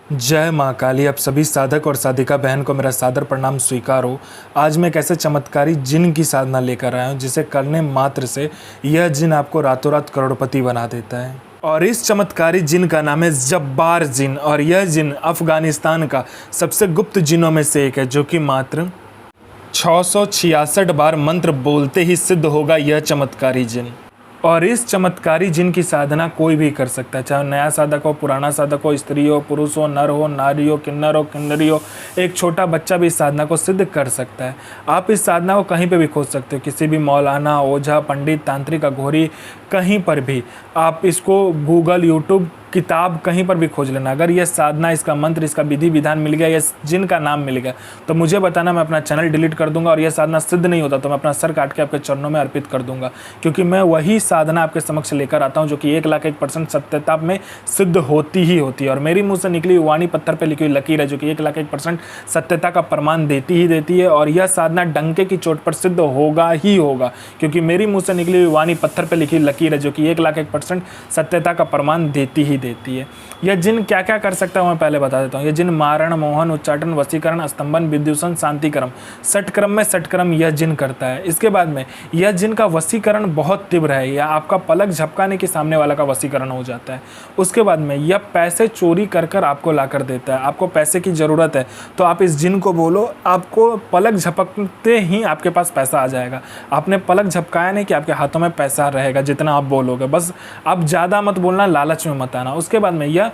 जय माँ काली। आप सभी साधक और साधिका बहन को मेरा सादर प्रणाम स्वीकार हो। आज मैं एक ऐसे चमत्कारी जिन की साधना लेकर आया हूँ जिसे करने मात्र से यह जिन आपको रातों रात करोड़पति बना देता है। और इस चमत्कारी जिन का नाम है जब्बार जिन, और यह जिन अफगानिस्तान का सबसे गुप्त जिनों में से एक है, जो कि मात्र 666 बार मंत्र बोलते ही सिद्ध होगा यह चमत्कारी जिन। और इस चमत्कारी जिन की साधना कोई भी कर सकता है, चाहे नया साधक हो, पुराना साधक हो, स्त्री हो, पुरुष हो, नर हो, नारी हो, किन्नर हो, किन्नरी हो, एक छोटा बच्चा भी इस साधना को सिद्ध कर सकता है। आप इस साधना को कहीं पे भी खोज सकते हो, किसी भी मौलाना, ओझा, पंडित, तांत्रिक, अघोरी, कहीं पर भी आप इसको गूगल, यूट्यूब, किताब कहीं पर भी खोज लेना। अगर यह साधना, इसका मंत्र, इसका विधि विधान मिल गया, यह जिन का नाम मिल गया, तो मुझे बताना, मैं अपना चैनल डिलीट कर दूंगा। और यह साधना सिद्ध नहीं होता तो मैं अपना सर काट के आपके चरणों में अर्पित कर दूंगा, क्योंकि मैं वही साधना आपके समक्ष लेकर आता हूं जो कि 1,01% सत्यता में सिद्ध होती ही होती है। और मेरी मुंह से निकली वाणी पत्थर पर लिखी हुई लकीर है जो कि 1,01% सत्यता का प्रमाण देती ही देती है। और यह साधना डंके की चोट पर सिद्ध होगा ही होगा, क्योंकि मेरी मुंह से निकली हुई वाणी पत्थर पर लिखी लकीर है जो कि 1,01% सत्यता का प्रमाण देती ही देती है। यह जिन क्या क्या कर सकता है मैं पहले बता देता हूँ। यह जिन मारण, मोहन, उच्चाटन, वशीकरण, स्तंभन, विद्युषण, शांतिक्रम, षटक्रम में षटक्रम यह जिन करता है। इसके बाद में यह जिन का वशीकरण बहुत तीव्र है, या आपका पलक झपकाने के सामने वाला का वशीकरण हो जाता है। उसके बाद में यह पैसे चोरी कर कर आपको ला कर देता है। आपको पैसे की ज़रूरत है तो आप इस जिन को बोलो, आपको पलक झपकते ही आपके पास पैसा आ जाएगा। आपने पलक झपकाया नहीं कि आपके हाथों में पैसा रहेगा जितना आप बोलोगे। बस आप ज़्यादा मत बोलना, लालच में मत आना। उसके बाद में यह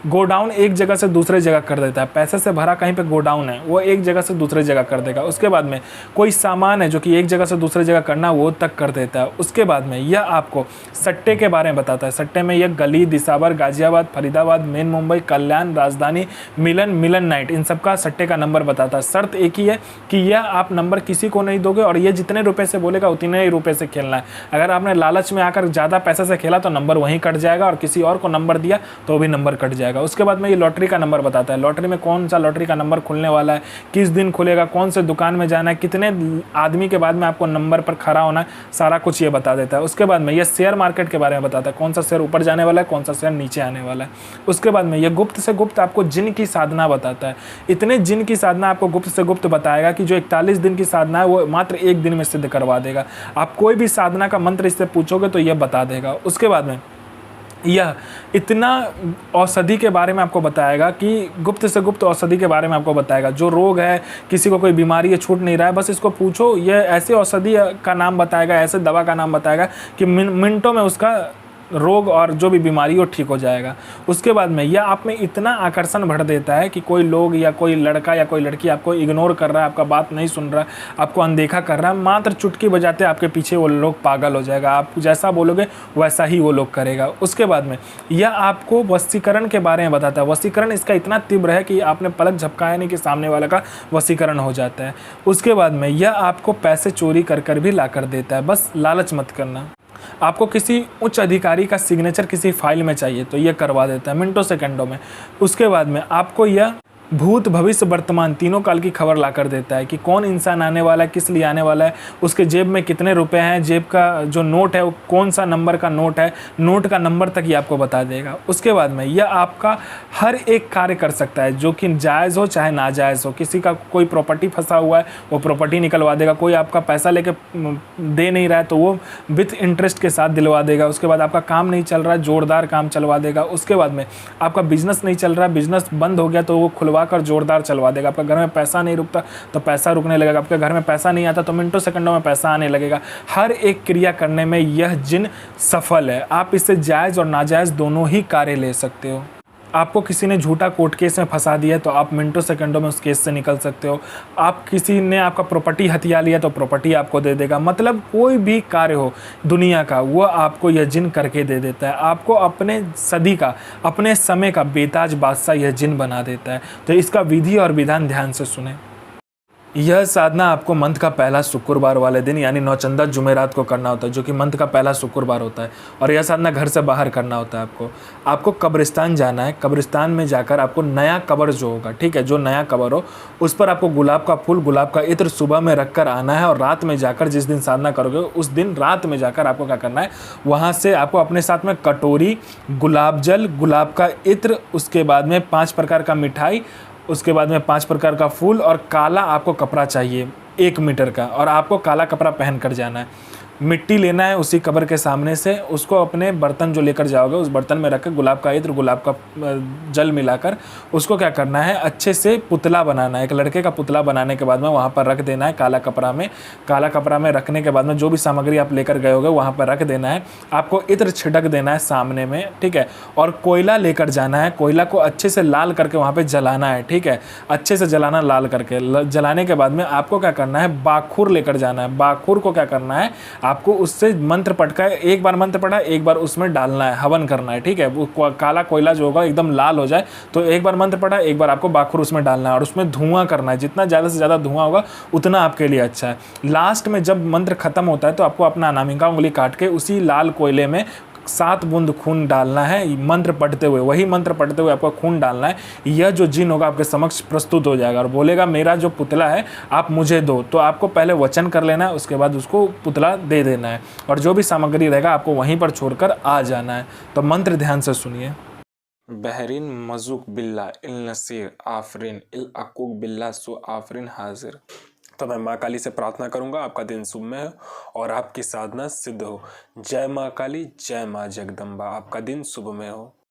गोडाउन एक जगह से दूसरे जगह कर देता है। पैसे से भरा कहीं पे गोडाउन है, वो एक जगह से दूसरे जगह कर देगा। उसके बाद में कोई सामान है जो कि एक जगह से दूसरे जगह करना, वो तक कर देता है। उसके बाद में यह आपको सट्टे के बारे में बताता है। सट्टे में यह गली, दिसावर, गाजियाबाद, फरीदाबाद, मेन मुंबई, कल्याण, राजधानी, मिलन, मिलन नाइट, इन सब का सट्टे का नंबर बताता है। शर्त एक ही है कि यह आप नंबर किसी को नहीं दोगे, और ये जितने रुपये से बोलेगा उतने ही रुपये से खेलना है। अगर आपने लालच में आकर ज़्यादा पैसे से खेला तो नंबर वहीं कट जाएगा, और किसी और को नंबर दिया तो भी नंबर कट जाएगा। उसके बाद में ये लॉटरी का नंबर बताता है। लॉटरी में कौन सा लॉटरी का नंबर खुलने वाला है, किस दिन खुलेगा, कौन से दुकान में जाना है, कितने आदमी के बाद में आपको नंबर पर खड़ा होना है, सारा कुछ ये बता देता है। उसके बाद में ये शेयर मार्केट के बारे में बताता है, कौन सा शेयर ऊपर जाने वाला है, कौन सा शेयर नीचे आने वाला है। उसके बाद में ये गुप्त से गुप्त आपको जिन की साधना बताता है। इतने जिन की साधना आपको गुप्त से गुप्त बताएगा कि जो 41 दिन की साधना है वो मात्र एक दिन में सिद्ध करवा देगा। आप कोई भी साधना का मंत्र इससे पूछोगे तो ये बता देगा। उसके बाद में यह इतना औषधि के बारे में आपको बताएगा कि गुप्त से गुप्त औषधि के बारे में आपको बताएगा। जो रोग है, किसी को कोई बीमारी है, छूट नहीं रहा है, बस इसको पूछो, यह ऐसे औषधि का नाम बताएगा, ऐसे दवा का नाम बताएगा कि मिनटों में उसका रोग और जो भी बीमारी हो ठीक हो जाएगा। उसके बाद में यह आप में इतना आकर्षण भर देता है कि कोई लोग या कोई लड़का या कोई लड़की आपको इग्नोर कर रहा है, आपका बात नहीं सुन रहा है, आपको अनदेखा कर रहा है, मात्र चुटकी बजाते आपके पीछे वो लोग पागल हो जाएगा। आप जैसा बोलोगे वैसा ही वो लोग करेगा। उसके बाद में यह आपको वशीकरण के बारे में बताता है। वशीकरण इसका इतना तीव्र है कि आपने पलक झपकाया नहीं कि सामने वाला का वशीकरण हो जाता है। उसके बाद में यह आपको पैसे चोरी कर कर भी ला कर देता है। बस लालच मत करना। आपको किसी उच्च अधिकारी का सिग्नेचर किसी फाइल में चाहिए तो ये करवा देता है मिनटों सेकंडों में। उसके बाद में आपको यह भूत, भविष्य, वर्तमान तीनों काल की खबर ला कर देता है कि कौन इंसान आने वाला है, किस लिए आने वाला है, उसके जेब में कितने रुपए हैं, जेब का जो नोट है वो कौन सा नंबर का नोट है, नोट का नंबर तक ये आपको बता देगा। उसके बाद में यह आपका हर एक कार्य कर सकता है, जो कि जायज़ हो चाहे नाजायज़ हो। किसी का कोई प्रॉपर्टी फंसा हुआ है वो प्रॉपर्टी निकलवा देगा। कोई आपका पैसा लेके दे नहीं रहा है तो वो विथ इंटरेस्ट के साथ दिलवा देगा। उसके बाद आपका काम नहीं चल रहा है, जोरदार काम चलवा देगा। उसके बाद में आपका बिजनेस नहीं चल रहा, बिजनेस बंद हो गया तो वो खुलवा कर जोरदार चलवा देगा। आपका घर में पैसा नहीं रुकता तो पैसा रुकने लगेगा। आपके घर में पैसा नहीं आता तो मिनटों सेकंडों में पैसा आने लगेगा। हर एक क्रिया करने में यह जिन सफल है। आप इससे जायज़ और नाजायज़ दोनों ही कार्य ले सकते हो। आपको किसी ने झूठा कोर्ट केस में फंसा दिया है तो आप मिनटों सेकंडों में उस केस से निकल सकते हो। आप किसी ने आपका प्रॉपर्टी हथिया लिया तो प्रॉपर्टी आपको दे देगा। मतलब कोई भी कार्य हो दुनिया का वो आपको यह जिन करके दे देता है। आपको अपने सदी का, अपने समय का बेताज बादशाह यह जिन बना देता है। तो इसका विधि और विधान ध्यान से सुने। यह साधना आपको मंथ का पहला शुक्रवार वाले दिन यानी नौचंदा जुमेरात को करना होता है, जो कि मंथ का पहला शुक्रवार होता है। और यह साधना घर से बाहर करना होता है। आपको कब्रिस्तान जाना है। कब्रिस्तान में जाकर आपको नया कब्र जो होगा, ठीक है, जो नया कब्र हो उस पर आपको गुलाब का फूल, गुलाब का इत्र सुबह में रख कर आना है। और रात में जाकर, जिस दिन साधना करोगे उस दिन रात में जाकर आपको क्या करना है, वहाँ से आपको अपने साथ में कटोरी, गुलाब जल, गुलाब का इत्र, उसके बाद में 5 प्रकार का मिठाई, उसके बाद में 5 प्रकार का फूल और काला आपको कपड़ा चाहिए 1 मीटर का। और आपको काला कपड़ा पहन कर जाना है। मिट्टी लेना है उसी कब्र के सामने से, उसको अपने बर्तन जो लेकर जाओगे उस बर्तन में रखकर गुलाब का इत्र, गुलाब का जल मिलाकर उसको क्या करना है, अच्छे से पुतला बनाना है। एक लड़के का पुतला बनाने के बाद में वहाँ पर रख देना है काला कपड़ा में। काला कपड़ा में रखने के बाद में जो भी सामग्री आप लेकर गए होगे वहाँ पर रख देना है। आपको इत्र छिड़क देना है सामने में, ठीक है। और कोयला लेकर जाना है। कोयला को अच्छे से लाल करके वहाँ पर जलाना है, ठीक है, अच्छे से जलाना, लाल करके। जलाने के बाद में आपको क्या करना है, बाखुर लेकर जाना है। बाखुर को क्या करना है, आपको उससे मंत्र पढ़ कर, एक बार मंत्र पढ़ा, एक बार उसमें डालना है, हवन करना है, ठीक है। वो काला कोयला जो होगा एकदम लाल हो जाए तो एक बार मंत्र पढ़ा, एक बार आपको बाखुर उसमें डालना है और उसमें धुआं करना है। जितना ज़्यादा से ज़्यादा धुआं होगा उतना आपके लिए अच्छा है। लास्ट में जब मंत्र खत्म होता है तो आपको अपना अनामिका उंगली काट के उसी लाल कोयले में 7 बूंद खून डालना है। मंत्र पढ़ते हुए, वही मंत्र पढ़ते हुए आपको खून डालना है। यह जो जिन होगा आपके समक्ष प्रस्तुत हो जाएगा और बोलेगा मेरा जो पुतला है आप मुझे दो। तो आपको पहले वचन कर लेना है, उसके बाद उसको पुतला दे देना है और जो भी सामग्री रहेगा आपको वहीं पर छोड़कर आ जाना है। तो मंत्र ध्यान से सुनिए। बहरीन मजुक बिल्ला इल नसीर आफरीन इल अकूक बिल्ला सु आफरीन हाजिर। तो मैं माँ काली से प्रार्थना करूंगा आपका दिन शुभ में हो और आपकी साधना सिद्ध हो। जय माँ काली, जय माँ जगदम्बा। आपका दिन शुभ में हो।